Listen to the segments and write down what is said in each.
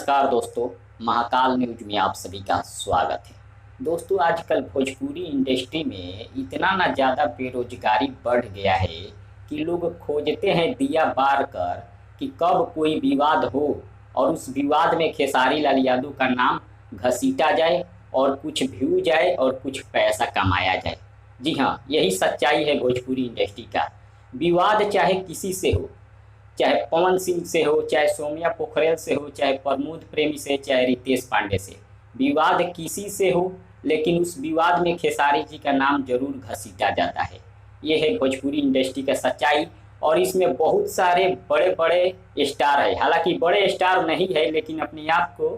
नमस्कार दोस्तों, महाकाल न्यूज में आप सभी का स्वागत है। दोस्तों, आजकल भोजपुरी इंडस्ट्री में इतना ना ज़्यादा बेरोजगारी बढ़ गया है कि लोग खोजते हैं दिया बार कर कि कब कोई विवाद हो और उस विवाद में खेसारी लाल यादव का नाम घसीटा जाए और कुछ व्यू जाए और कुछ पैसा कमाया जाए। जी हाँ, यही सच्चाई है भोजपुरी इंडस्ट्री का। विवाद चाहे किसी से हो, चाहे पवन सिंह से हो, चाहे सौम्या पोखरेल से हो, चाहे प्रमोद प्रेमी से, चाहे रितेश पांडे से, विवाद किसी से हो, लेकिन उस विवाद में खेसारी जी का नाम जरूर घसीटा जाता है। ये है भोजपुरी इंडस्ट्री का सच्चाई। और इसमें बहुत सारे बड़े बड़े स्टार है, हालांकि बड़े स्टार नहीं है, लेकिन अपने आप को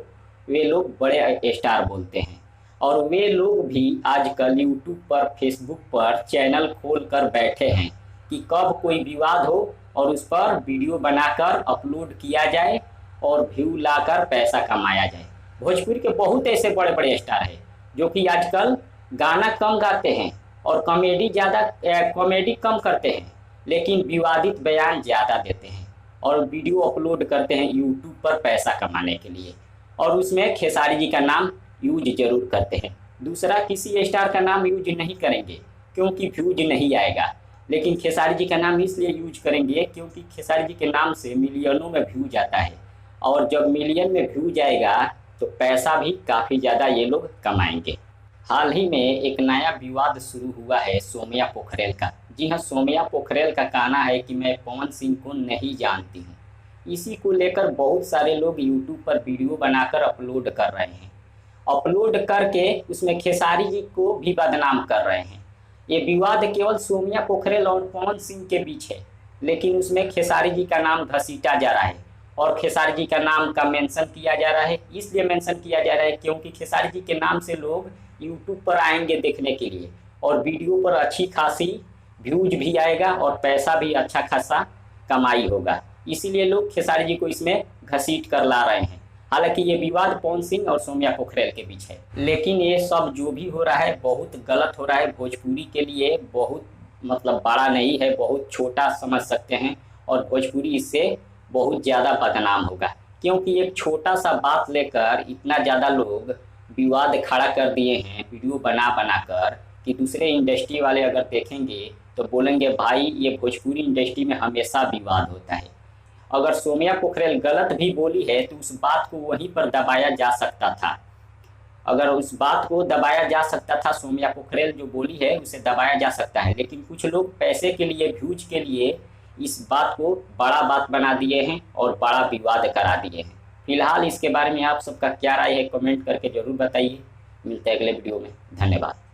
वे लोग बड़े स्टार बोलते हैं। और वे लोग भी आजकल यूट्यूब पर, फेसबुक पर चैनल खोल कर बैठे हैं कि कब कोई विवाद हो और उस पर वीडियो बनाकर अपलोड किया जाए और व्यू लाकर पैसा कमाया जाए। भोजपुरी के बहुत ऐसे बड़े बड़े स्टार हैं जो कि आजकल गाना कम गाते हैं और कॉमेडी कम करते हैं, लेकिन विवादित बयान ज़्यादा देते हैं और वीडियो अपलोड करते हैं यूट्यूब पर पैसा कमाने के लिए, और उसमें खेसारी जी का नाम यूज जरूर करते हैं। दूसरा किसी स्टार का नाम यूज नहीं करेंगे क्योंकि व्यूज नहीं आएगा, लेकिन खेसारी जी का नाम इसलिए यूज करेंगे क्योंकि खेसारी जी के नाम से मिलियनों में व्यू जाता है, और जब मिलियन में व्यू जाएगा तो पैसा भी काफ़ी ज़्यादा ये लोग कमाएंगे। हाल ही में एक नया विवाद शुरू हुआ है सौम्या पोखरेल का। जी हाँ, सौम्या पोखरेल का कहना है कि मैं पवन सिंह को नहीं जानती हूँ। इसी को लेकर बहुत सारे लोग यूट्यूब पर वीडियो बनाकर अपलोड कर रहे हैं। अपलोड करके उसमें खेसारी जी को भी बदनाम कर रहे हैं। ये विवाद केवल सौम्या पोखरेल और पवन सिंह के बीच है, लेकिन उसमें खेसारी जी का नाम घसीटा जा रहा है और खेसारी जी का नाम का मेंशन किया जा रहा है। इसलिए मेंशन किया जा रहा है क्योंकि खेसारी जी के नाम से लोग यूट्यूब पर आएंगे देखने के लिए, और वीडियो पर अच्छी खासी व्यूज भी आएगा और पैसा भी अच्छा खासा कमाई होगा। इसीलिए लोग खेसारी जी को इसमें घसीट कर ला रहे हैं। हालांकि ये विवाद पवन सिंह और सौम्या पोखरेल के बीच है, लेकिन ये सब जो भी हो रहा है बहुत गलत हो रहा है। भोजपुरी के लिए बहुत बड़ा नहीं है, बहुत छोटा समझ सकते हैं, और भोजपुरी इससे बहुत ज़्यादा बदनाम होगा, क्योंकि एक छोटा सा बात लेकर इतना ज़्यादा लोग विवाद खड़ा कर दिए हैं वीडियो बना कर, कि दूसरे इंडस्ट्री वाले अगर देखेंगे तो बोलेंगे भाई ये भोजपुरी इंडस्ट्री में हमेशा विवाद होता है। अगर सौम्या पोखरेल गलत भी बोली है तो उस बात को वहीं पर दबाया जा सकता था। अगर उस बात को दबाया जा सकता था, सौम्या पोखरेल जो बोली है उसे दबाया जा सकता है, लेकिन कुछ लोग पैसे के लिए, व्यूज के लिए इस बात को बड़ा बात बना दिए हैं और बड़ा विवाद करा दिए हैं। फिलहाल इसके बारे में आप सबका क्या राय है, कमेंट करके ज़रूर बताइए। मिलते हैं अगले वीडियो में। धन्यवाद।